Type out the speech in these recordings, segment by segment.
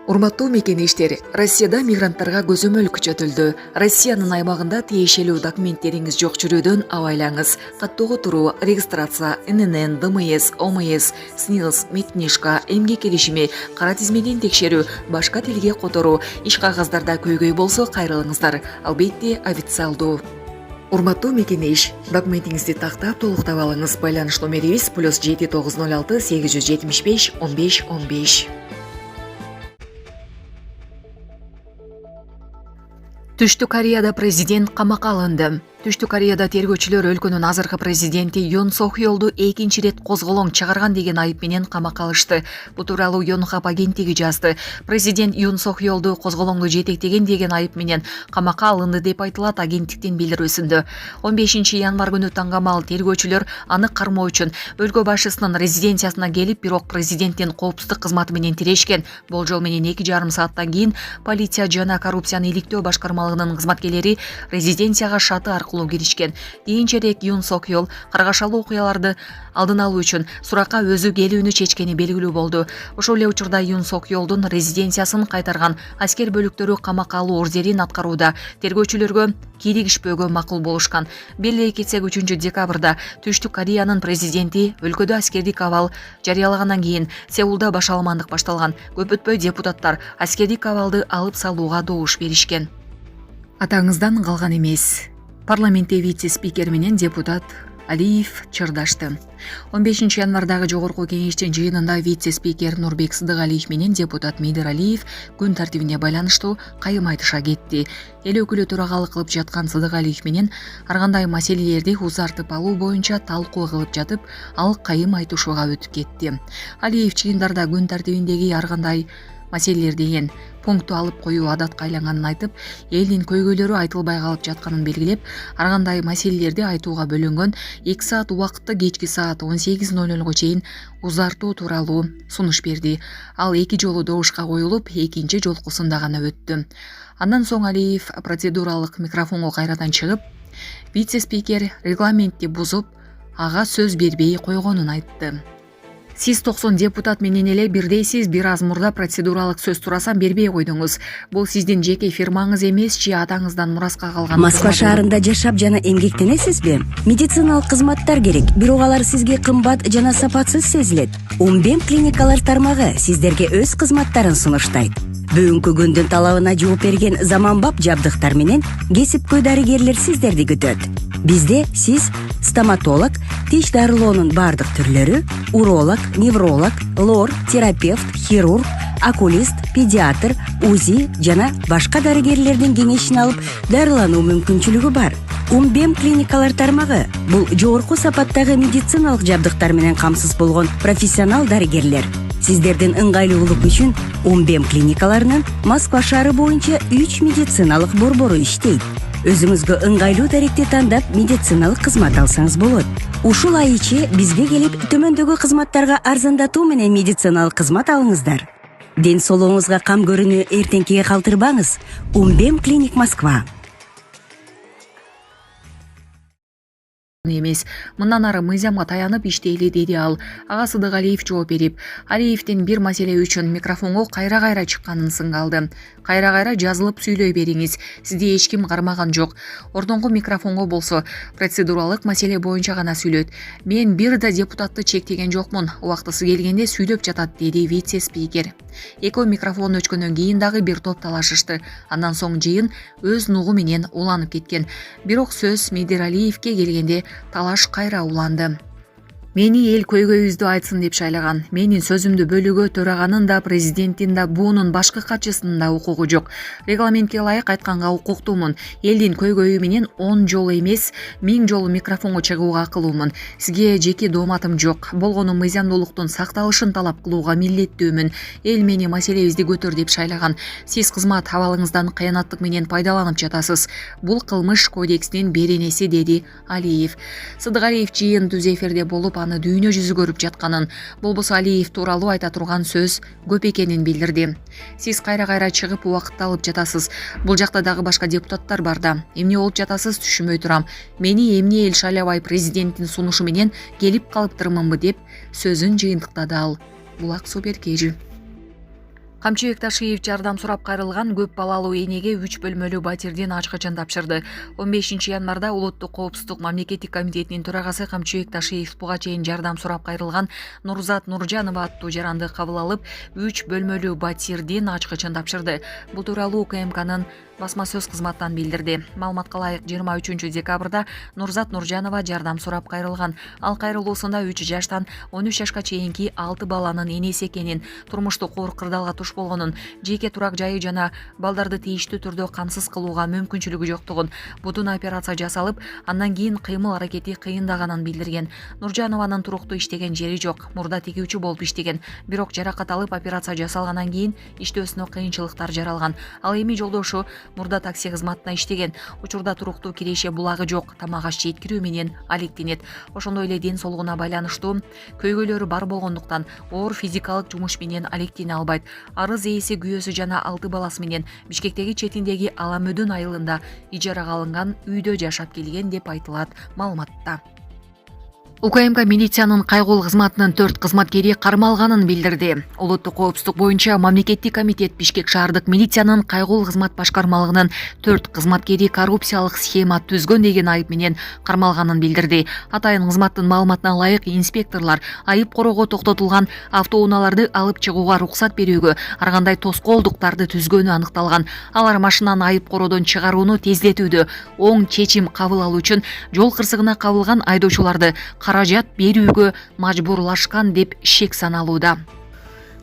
Урматтуу мекенештер, Россияда мигранттарга көзөмөл күчөтүлдү. Россиянын аймагында тиешелүү документтериңиз жок жүрүүдөн абайлаңыз. Каттоого туруу, регистрация, ННН, ДМС, ОМС, СНИЛС, Медкнижка, эмгек келишими, кара тизмеден текшерүү, башка тилге которуу, иш кагаздарда көйгөй болсо кайрылыңыздар. Албетте официалдуу. Урматтуу мекенеш, документиңизди тактап толуктап алыңыз. Байланыш номерибиз +7 906 875 15 15. Түштүк Кореяда президент камакка алынды. Түштүк Кореяда тергөөчүлөр өлкөнүн азыркы президенти Юн Сок Йолду экинчи ирет козголоң чыгарган деген айып менен камакка алышты. Бул тууралуу Yonhap агенттиги жазды. Президент Юн Сок Йолду козголоңду жетектеген деген айып менен камакка алынды деп айтылат агенттиктин билдирүүсүндө. 15 январь күнү таңгамал тергөөчүлөр аны кармоо үчүн өлкө башчысынын резиденциясына келип, бирок президенттин коопсуздук кызматы менен тирешкен. Болжол менен 2,5 сааттан кийин полиция жана коррупцияны иликтөө башкармалыгынын кызматкерлери резиденцияга шаты аркылуу киришкен. Кийинчерээк Юн Сок Йол каргашалуу окуяларды алдын алуу үчүн суракка өзү келүүнү чечкени белгилүү болду. Ошол эле учурда Юн Сок Йолдун резиденциясын кайтарган аскер бөлүктөрү камакка алуу ордерин аткарууда тергөөчүлөргө кийлигишпөөгө макул болушкан. Беле кетсек 3 декабрда Түштүк Кореянын президенти өлкөдө аскердик абал жарыялагандан кийин Сеулда башаламандык башталган. Көп өтпөй депутаттар аскердик абалды алып салууга добуш беришкен. Атаңыздан калган эмес. Парламентте вице-спикер менен депутат Алиев чырдашты. 15 январдагы жогорку кеңештин жыйынында вице-спикер Нурбек Сыдыгалиев менен депутат Мейдир Алиев күн тартибине байланыштуу кайым айтыша кетти. Эл өкүлү төрагалык кылып жаткан Сыдыгалиев менен ар кандай маселелерди узартып алуу боюнча талкуу кылып жатып, ал кайым айтышууга өтүп кетти. Алиев чыйындарда күн тартибиндеги ар кандай маселелер деген пункту алып коюу адатка айланганын айтып, элдин көйгөйлөрү айтылбай калып жатканын белгилеп, ар кандай маселелерди айтууга бөлөнгөн 2 саат убакытты кечки саат 18:00 чейин узартуу тууралуу сунуш берди. Ал 2 жолу добушка коюлуп, экинчи жолкусунда гана өттү. Андан соң Алиев процедуралык микрофонго кайрадан чыгып, вице-спикер регламентти бузуп, ага сөз бербей койгонун айтты. Сиз 90 депутат менен эле бирдейсиз, бир аз мурда процедуралык сөз турасам бербей койдуңуз. Бул сиздин жеке фирмаңыз эмесчи, атаңыздан мураска калган. Москва шаарында жашап жана эмгектенесизби? Медициналык кызматтар керек, бирок алар сизге кымбат жана сапатсыз сезилет. Умбем клиникалар тармагы сиздерге өз кызматтарын сунуштайт. Бүгүнкү күндүн талабына жооп берген заманбап жабдыктар менен кесипкөй дарыгерлер сиздерди күтөт. Бизде сиз стоматолог, тиш дарылоонун бардык түрлөрү, уролог, невролог, лор, терапевт, хирург, окулист, педиатр, УЗИ жана башка дарыгерлердин кеңешин алып дарылануу мүмкүнчүлүгү бар. Умбем клиникалар тармагы бул жогорку сапаттагы медициналык жабдыктар менен камсыз болгон профессионал дарыгерлер. Сиздердин ыңгайлуулук үчүн Умбем клиникаларынын Москва шаары боюнча 3 медициналык борбору иштейт. Өзүңүзгө ыңгайлуу даректи тандап медициналык кызмат алсаңыз болот. Ушул ай ичи бизге келип төмөндөгү кызматтарга арзандатуу менен медициналык кызмат алыңыздар. Ден соолугуңузга кам көрүүнү эртеңкиге калтырбаңыз. Умбем клиник Москва. Эмес, мындан ары мыйзамга таянып иштейли, деди ал. Ага Сыдыгалиев жооп берип, Алиевдин бир маселе үчүн микрофонго кайра-кайра чыкканын сыңгалды. Кайра-кайра жазылып сүйлөй бериңиз. Сизди эч ким кармаган жок. Ордоңку микрофонго болсо процедуралык маселе боюнча гана сүйлөйт. Мен бир да депутатты чектеген жокмун. Убактысы келгенде сүйлөп жатат, деди вице-спикер. Экөө микрофон өчкөндөн кийин дагы бир топ талашышты. Андан соң жыйын өз нугу менен уланып кеткен. Бирок сөз Мейдир Алиевке келгенде талаш кайра уланды. Мени эл көйгөйүздү айтсын деп шайлаган. Менин сөзүмдү бөлүүгө төраганын да, президенттин да, буунун башкы катчысынын да укугу жок. Регламентке ылайык айтканга укуктуумун. Элдин көйгөйү менен 10 жолу эмес, 1000 жолу микрофонго чыгууга акылуумун. Сизге жеке дооматым жок. Болгону мыйзамдуулуктун сакталышын талап кылууга милдеттүүмүн. Эл мени маселебизди көтөр деп шайлаган. Сиз кызмат абалыңыздан кыянаттык менен пайдаланып жатасыз. Бул кылмыш кодекстин беренеси, деди Алиев. Сыдыгалиев жыйын түз эфирде болуп аны дүйнө жүзү көрүп жатканын, болбосо Алиев тууралуу айта турган сөз көп экенин билдирди. Сиз кайра-кайра чыгып убакытты алып жатасыз. Бул жакта дагы башка депутаттар бар да. Эмне болуп жатасыз түшүнбөй турам. Мени эмне эл шайлабай президенттин сунушу менен келип калыптырмынбы деп сөзүн жыйынтыктады ал. Булак Суберкежи. Камчыбек Ташиев жардам сурап кайрылган көп балалуу энеге 3 бөлмөлүү батирдин ачкычын тапшырды. 15 январда Улуттук коопсуздук мамлекеттик комитетинин төрагасы Камчыбек Ташиев буга чейин жардам сурап кайрылган Нурзат Нуржанова аттуу жаранды кабыл алып, 3 бөлмөлүү батирдин ачкычын тапшырды. Бул тууралуу УКМКнын басма сөз кызматынан билдирди. Маалыматка ылайык 23 декабрда Нурзат Нуржанова жардам сурап кайрылган. Ал кайрылуусунда 3 жаштан 13 жашка чейинки 6 баланын энеси экенин, турмуштук оор кырдаалга туш болгонун, жеке турак жайы жана балдарды тийиштүү түрдө камсыз кылууга мүмкүнчүлүгү жоктугун, бутун операция жасалып, андан кийин кыймыл аракети кыйындаганын билдирген. Нуржанованын туруктуу иштеген жери жок, мурда тигүүчү болуп иштеген, бирок жаракат алып операция жасалгандан кийин иштөөсүнө кыйынчылыктар жаралган. Ал эми жолдошу мурда такси кызматына иштеген. Учурда туруктуу киреше булагы жок, тамак аш жеткирүү менен алектенет. Ошондой эле ден соолугуна байланыштуу көйгөйлөрү бар болгондуктан оор физикалык жумуш менен алектене албайт. Арыз ээси күйөөсү жана 6 баласы менен Бишкектеги четиндеги Аламөдүн айылында ижарага алынган үйдө жашап келген деп айтылат маалыматта. УКМК милициянын кайгылуу кызматынын 4 кызматкери кармалганын билдирди. Улуттук коопсуздук боюнча мамлекеттик комитет Бишкек шаардык милициянын кайгылуу кызмат башкармалыгынын 4 кызматкери коррупциялык схема түзгөн деген айып менен кармалганын билдирди. Атайын кызматтын маалыматына ылайык инспекторлор айып короого токтотулган автоунааларды алып чыгууга уруксат берүүгө ар кандай тоскоолдуктарды түзгөнү аныкталган. Алар машинаны айып короодон чыгарууну тездетүүдө оң чечим кабыл алуу үчүн жол кырсыгына кабылган айдоочуларды каражат берүүгө мажбурлашкан деп шек саналууда.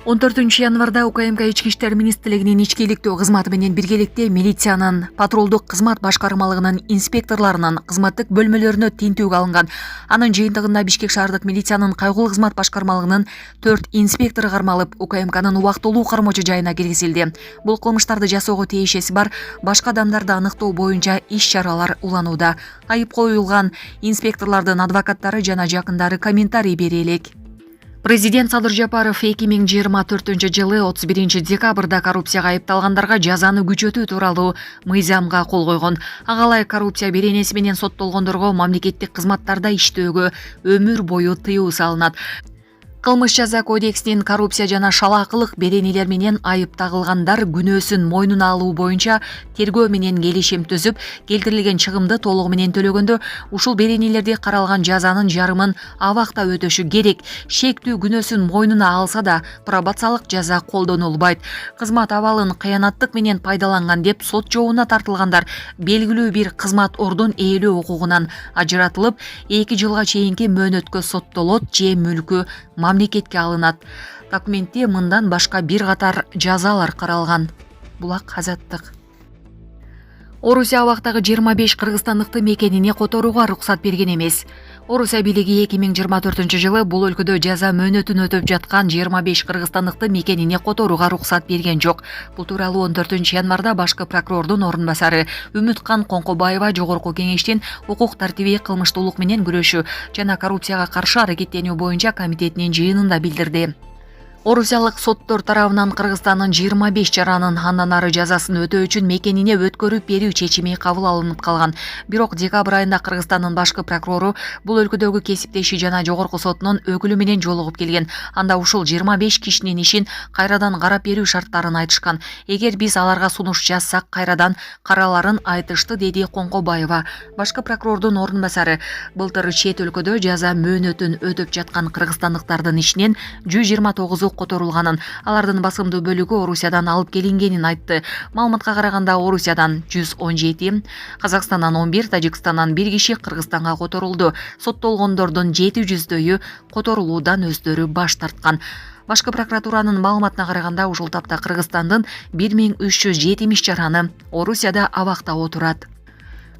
14 январда УКМК Ички иштер министрлигинин ички иликтөө кызматы менен биргеликте милициянын патрулдук кызмат башкармалыгынын инспекторлорунун кызматтык бөлмөлөрүнө тинтүүгө алынган. Анын жыйынтыгында Бишкек шаардык милициянын кайгылуу кызмат башкармалыгынын 4 инспектору кармалып, УКМКнын убактылуу кармоочу жайына киргизилди. Бул кылмыштарды жасоого тиешеси бар башка адамдарды аныктоо боюнча иш-чаралар уланууда. Айып коюлган инспекторлордун адвокаттары жана жакындары комментарий бере элек. Президент Садыр Жапаров 2024 жылы 31 декабрда коррупцияга айыпталгандарга жазаны күчөтүү тууралуу мыйзамга кол койгон. Ага ылайык коррупция беренеси менен соттолгондорго мамлекеттик кызматтарда иштөөгө өмүр бою тыюу салынат. Кылмыш жаза кодексинин коррупция жана шалаакылык беренелер менен айып тагылгандар күнөөсүн мойнуна алуу боюнча тергөө менен келишим түзүп, келтирилген чыгымды толугу менен төлөгөндө ушул беренелерди каралган жазанын жарымын абакта өтөшү керек. Шектүү күнөөсүн мойнуна алса да пробациялык жаза колдонулбайт. Кызмат абалын кыянаттык менен пайдаланган деп сот жообуна тартылгандар белгилүү бир кызмат ордун ээлөө укугунан ажыратылып, 2 жылга чейинки мөөнөткө соттолот же мүлкү мамлекетке алынат. Документте мындан башка бир катар жазалар каралган. Булак Азаттык. Орусия абактагы 25 кыргызстандыкты мекенине которууга уруксат берген эмес. Орусия бийлиги 2024 жылы бул өлкөдө жаза мөөнөтүн өтөп жаткан 25 кыргызстандыкты мекенине которууга уруксат берген жок. Бул тууралуу 14 январда башкы прокурордун орун басары Үмүткан Коңкобаева Жогорку кеңештин укук тартиби, кылмыштуулук менен күрөшүү жана коррупцияга каршы аракеттенүү боюнча комитетинин жыйынында билдирди. Орусиялык соттор тарабынан Кыргызстандын 25 жаранын андан ары жазасын өтөө үчүн мекенине өткөрүп берүү чечими кабыл алынып калган. Бирок декабрь айында Кыргызстандын башкы прокурору бул өлкөдөгү кесиптеши жана жогорку сотунун өкүлү менен жолугуп келген. Анда ушул 25 кишинин ишин кайрадан карап берүү шарттарын айтышкан. Эгер биз аларга сунуш жазсак, кайрадан караларын айтышты, деди Коңкобаева. Башкы прокурордун орун басары былтыр чет өлкөдө жаза мөөнөтүн өтөп жаткан кыргызстандыктардын ишинен 129 которулганын, алардын басымдуу бөлүгү Орусиядан алып келингенин айтты. Маалыматка караганда Орусиядан 117, Казакстандан 11, Тажикстандан 1 киши Кыргызстанга которулду. Соттолгондордун 700дөйү которулуудан өздөрү баш тарткан. Башкы прокуратуранын маалыматына караганда ушул тапта Кыргызстандын 1370 жараны Орусияда абакта отурат.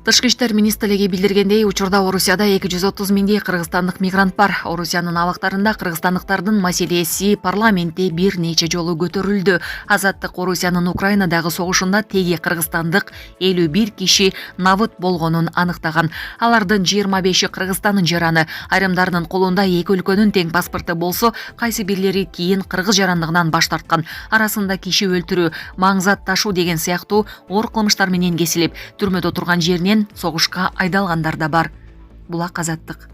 Тышкы иштер министрлиги билдиргендей, учурда Орусияда 230 миңдей кыргызстандык мигрант бар. Орусиянын абактарында кыргызстандыктардын маселеси парламентте бир нече жолу көтөрүлдү. Азаттык Орусиянын Украинадагы согушунда теги кыргызстандык 51 киши набыт болгонун аныктаган. Алардын 25-и Кыргызстандын жараны, айрымдарынын колунда эки өлкөнүн тең паспорту болсо, кайсы бирлери кийин кыргыз жарандыгынан баш тарткан. Арасында киши өлтүрүү, маңзат ташуу деген сыяктуу оор кылмыштар менен кесилип, түрмөдө турган жеринен согушка айдалгандар да бар. Булак Азаттык.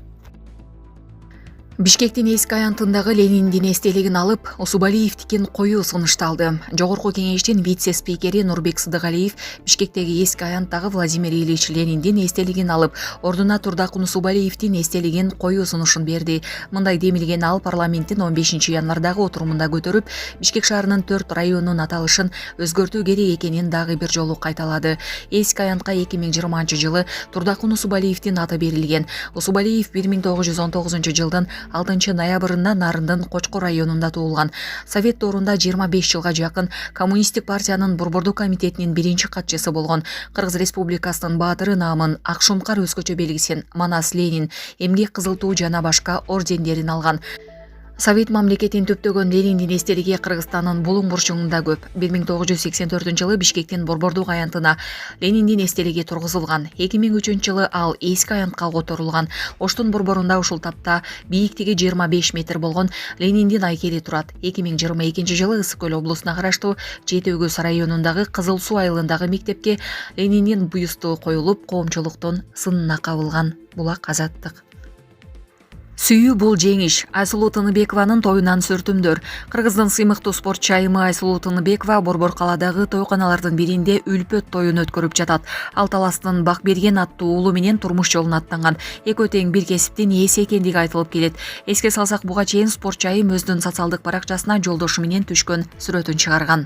Бишкектин эски аянтындагы Лениндин эстелигин алып, Усубалиевдикин коюу сунушталды. Жогорку кеңештин вице-спикери Нурбек Сыдыгалиев Бишкектеги эски аянттагы Владимир Ильич Лениндин эстелигин алып, ордуна Турдакун Усубалиевдин эстелигин коюу сунушун берди. Мындай демилген ал парламенттин 15-январдагы отурумунда көтөрүп, Бишкек шаарынын 4 районунун аталышын өзгөртүү керек экенин дагы бир жолу кайталады. Эски аянтка 2020-жылы Турдакун Усубалиевдин аты берилген. Усубалиев 1919-жылдын 6-ноябрында Нарындын Кочко районунда туулган. Совет доорунда 25 жылга жакын Коммунисттик партиянын Борбордук комитетинин биринчи катчысы болгон. Кыргыз Республикасынын баатыры наамын, Акшумкар өзгөчө белгисин, Манас Ленин, Эмгек Кызыл Туу жана башка ордендерин алган. Совет мамлекетин түптөгөн Лениндин эстелиги Кыргызстандын булуң бурчугунда көп. 1984-жылы Бишкектин Борбордук аянтына Лениндин эстелиги тургузулган. 2003-жылы ал эски аянтка которулган. Оштун борборунда ушул тапта бийиктиги 25 метр болгон Лениндин айкели турат. 2022-жылы Ысык Көл облусуна караштуу Жети Өгөз районундагы Кызыл Суу айылындагы мектепке Лениндин бюсту коюлуп, коомчулуктун сынына кабылган. Булак Азаттык. Сүйүү бул жеңиш. Айсулуу Тыныбекованын тоюнан сүртүмдөр. Кыргыздын сыймыктуу спортчу айымы Айсулуу Тыныбекова Борбор каладагы тойканалардын биринде үлпөт тоюн өткөрүп жатат. Ал Таластын Бак Берген аттуу уулу менен турмуш жолуна аттанган. Экөө тең бир кесиптин ээси экендиги айтылып келет. Эске салсак, буга чейин спортчу айым өзүнүн социалдык баракчасына жолдошу менен түшкөн сүрөтүн чыгарган.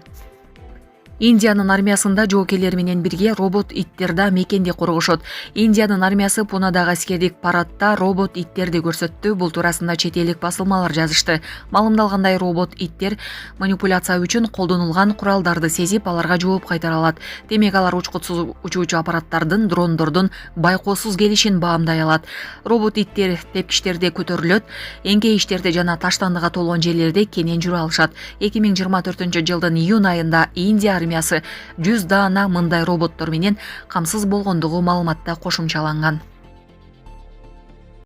Индиянын армиясында жоокерлер менен бирге робот иттер да мекенде кургушот. Индиянын армиясы Пунадагы аскердик парадта робот иттерди көрсөттү. Бул туурасында чет элдик басылмалар жазышты. Маалымдалгандай, робот иттер манипуляция үчүн колдонулган куралдарды сезип, аларга жооп кайтара алат. Демек алар учкутсуз учуучу аппараттардын, дрондордун байкоосуз келишин баамдай алат. Робот иттер тепкичтерде көтөрүлөт, эңкейиштерде жана таштандыга толгон жерлерде кенен жүрө алышат. 2024-жылдын июнь айында Индия армиясы 100 даана мындай роботтор менен камсыз болгондугу маалыматта кошумчаланган.